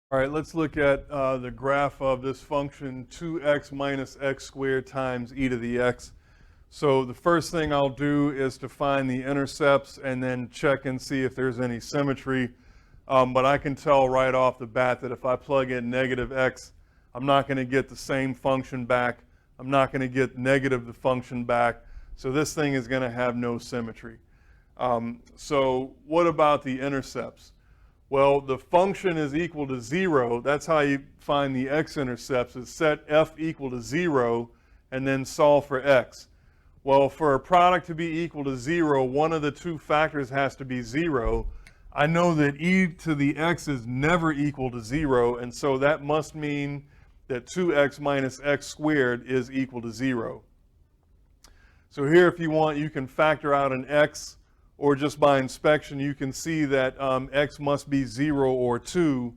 All right, let's look at the graph of this function 2x minus x squared times e to the x. So the first thing I'll do is to find the intercepts and then check and see if there's any symmetry. But I can tell right off the bat that if I plug in negative x, I'm not going to get the same function back. I'm not going to get negative the function back. So this thing is going to have no symmetry. So what about the intercepts? Well, the function is equal to 0. That's how you find the x-intercepts, is set f equal to 0 and then solve for x. Well, for a product to be equal to 0, one of the two factors has to be 0. I know that e to the x is never equal to 0, and so that must mean that 2x minus x squared is equal to 0. So here, if you want, you can factor out an x, or just by inspection, you can see that x must be 0 or 2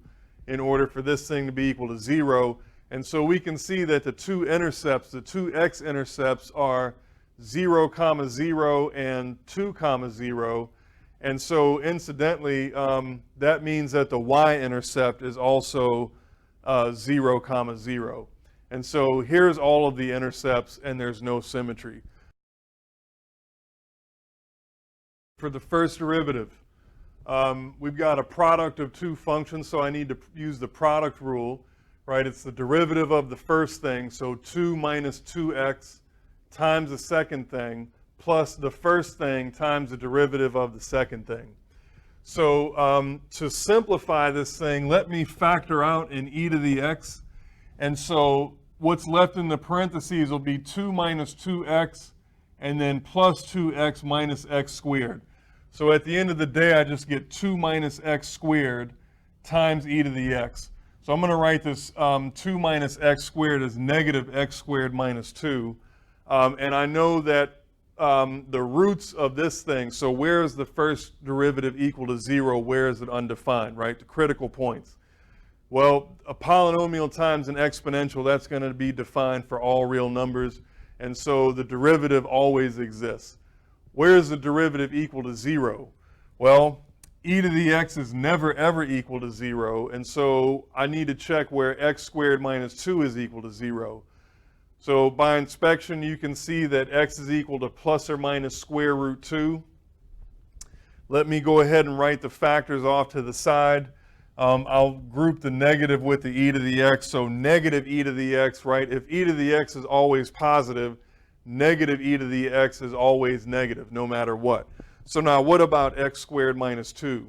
in order for this thing to be equal to 0. And so we can see that the two intercepts, the two x-intercepts are 0, 0 and 2, 0. And so incidentally, that means that the y-intercept is also 0, 0. And so here's all of the intercepts, and there's no symmetry. For the first derivative, we've got a product of two functions, so I need to use the product rule, right? It's the derivative of the first thing, so 2 minus 2x times the second thing plus the first thing times the derivative of the second thing. So to simplify this thing, let me factor out an e to the x. And so what's left in the parentheses will be 2 minus 2x and then plus 2x minus x squared. So at the end of the day, I just get 2 minus x squared times e to the x. So I'm going to write this 2 minus x squared as negative x squared minus 2. And I know that the roots of this thing, so where is the first derivative equal to 0? Where is it undefined, right? The critical points. Well, a polynomial times an exponential, that's going to be defined for all real numbers. And so the derivative always exists. Where is the derivative equal to 0? Well, e to the x is never ever equal to 0. And so I need to check where x squared minus 2 is equal to 0. So by inspection, you can see that x is equal to plus or minus square root 2. Let me go ahead and write the factors off to the side. I'll group the negative with the e to the x. So negative e to the x, right? If e to the x is always positive, negative e to the x is always negative, no matter what. So now what about x squared minus 2?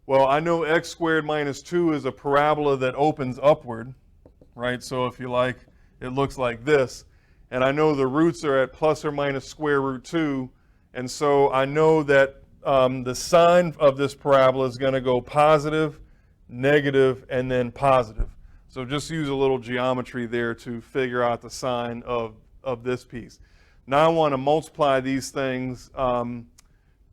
Well, I know x squared minus 2 is a parabola that opens upward, right? So if you like, it looks like this. And I know the roots are at plus or minus square root 2. And so I know that the sign of this parabola is going to go positive, negative, and then positive. So just use a little geometry there to figure out the sign of this piece. Now I want to multiply these things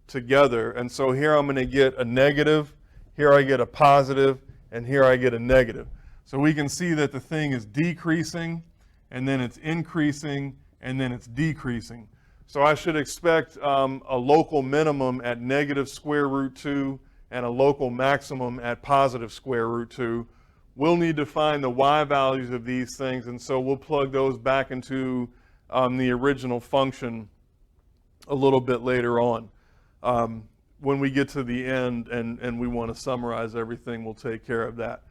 together. And so here I'm going to get a negative, here I get a positive, and here I get a negative. So we can see that the thing is decreasing, and then it's increasing, and then it's decreasing. So I should expect a local minimum at negative square root 2 and a local maximum at positive square root 2. We'll need to find the y values of these things, and so we'll plug those back into the original function a little bit later on. When we get to the end and we want to summarize everything, we'll take care of that.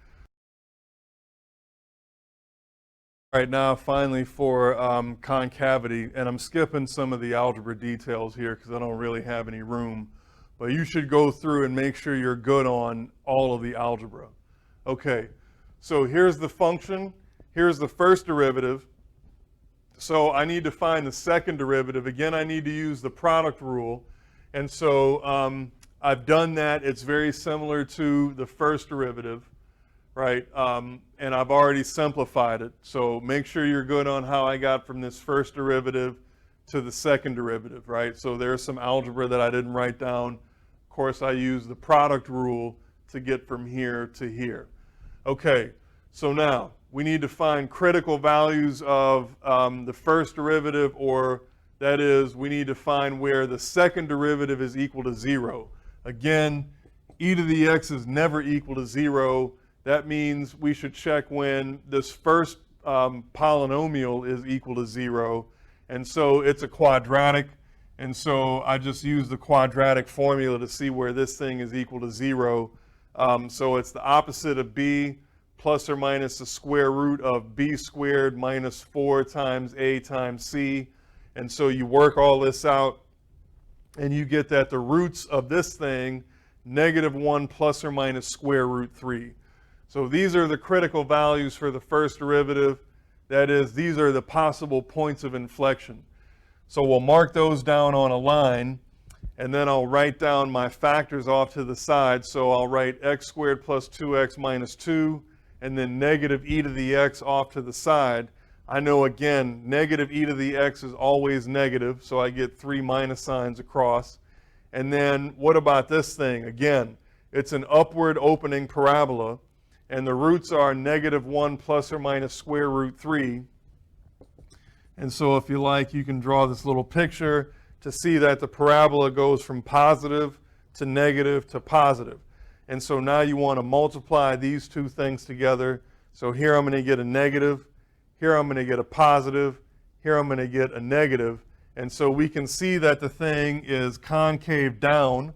All right, now finally for concavity, and I'm skipping some of the algebra details here because I don't really have any room, but you should go through and make sure you're good on all of the algebra. Okay, so here's the function, here's the first derivative. So I need to find the second derivative. Again, I need to use the product rule. And so I've done that. It's very similar to the first derivative, right? And I've already simplified it. So make sure you're good on how I got from this first derivative to the second derivative, right? So there's some algebra that I didn't write down. Of course, I use the product rule to get from here to here. Okay, so now we need to find critical values of the first derivative, or that is, we need to find where the second derivative is equal to 0. Again, e to the x is never equal to 0. that means we should check when this first polynomial is equal to 0. And so it's a quadratic. And so I just use the quadratic formula to see where this thing is equal to 0. So it's the opposite of b plus or minus the square root of b squared minus 4 times a times c. And so you work all this out, and you get that the roots of this thing, -1 plus or minus square root 3. So these are the critical values for the first derivative. That is, these are the possible points of inflection. So we'll mark those down on a line, and then I'll write down my factors off to the side. So I'll write x squared plus 2x minus 2, and then negative e to the x off to the side. I know, again, negative e to the x is always negative, so I get 3 minus signs across. And then what about this thing? Again, it's an upward opening parabola, and the roots are -1 plus or minus square root 3. And so if you like, you can draw this little picture to see that the parabola goes from positive to negative to positive. And so now you want to multiply these two things together. So here I'm going to get a negative, here I'm going to get a positive, here I'm going to get a negative. And so we can see that the thing is concave down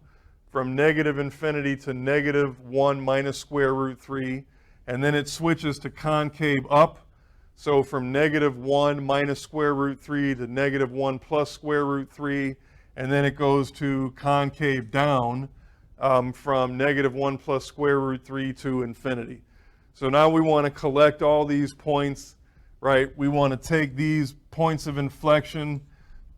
from -infinity to -1 minus square root 3. And then it switches to concave up. So from -1 minus square root 3 to -1 plus square root 3. And then it goes to concave down from -1 plus square root 3 to infinity. So now we want to collect all these points, right? We want to take these points of inflection,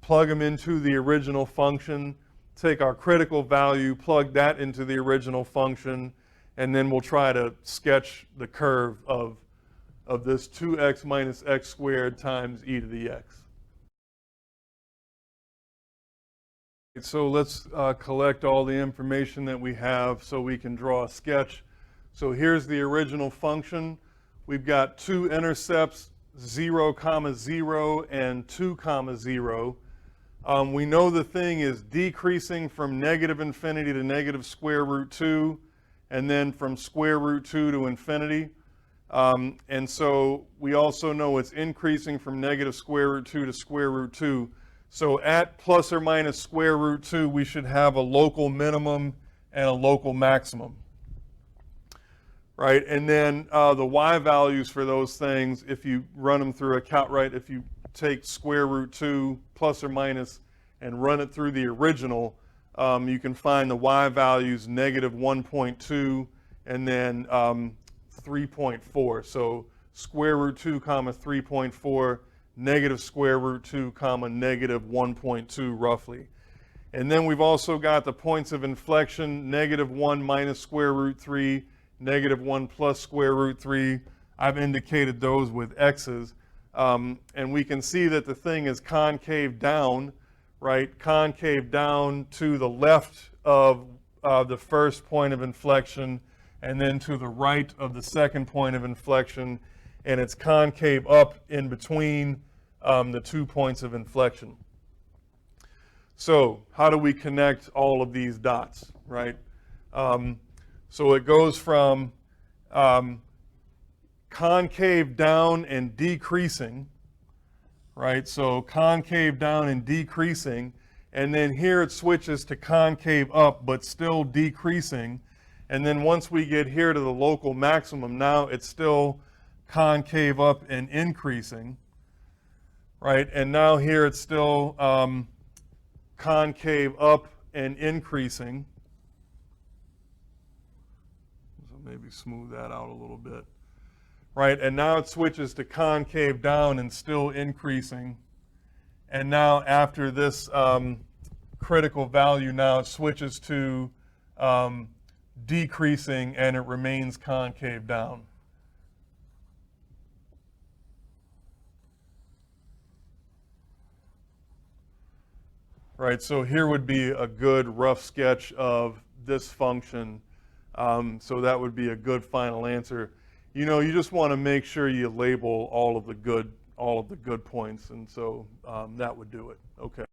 plug them into the original function, take our critical value, plug that into the original function, and then we'll try to sketch the curve of this 2x minus x squared times e to the x. So let's collect all the information that we have so we can draw a sketch. So here's the original function. We've got two intercepts, 0, 0, and 2, 0. We know the thing is decreasing from -infinity to negative square root 2, and then from square root 2 to infinity. And so we also know it's increasing from negative square root 2 to square root 2. So at plus or minus square root 2, we should have a local minimum and a local maximum. Right? And then the y values for those things, if you run them through a right, if you take square root 2 plus or minus and run it through the original, you can find the y values -1.2 and then 3.4. So square root 2 comma 3.4, negative square root 2 comma -1.2 roughly. And then we've also got the points of inflection, -1 minus square root 3, -1 plus square root 3. I've indicated those with x's. And we can see that the thing is concave down, right? Concave down to the left of the first point of inflection, and then to the right of the second point of inflection, and it's concave up in between the 2 points of inflection. So how do we connect all of these dots, right? So it goes from concave down and decreasing, right? So concave down and decreasing, and then here it switches to concave up but still decreasing. And then once we get here to the local maximum, now it's still concave up and increasing, right? And now here it's still concave up and increasing. So maybe smooth that out a little bit, right? And now it switches to concave down and still increasing. And now after this critical value, now it switches to decreasing, and it remains concave down. Right, so here would be a good rough sketch of this function. So that would be a good final answer. You know, you just want to make sure you label all of the good points, and so that would do it. Okay.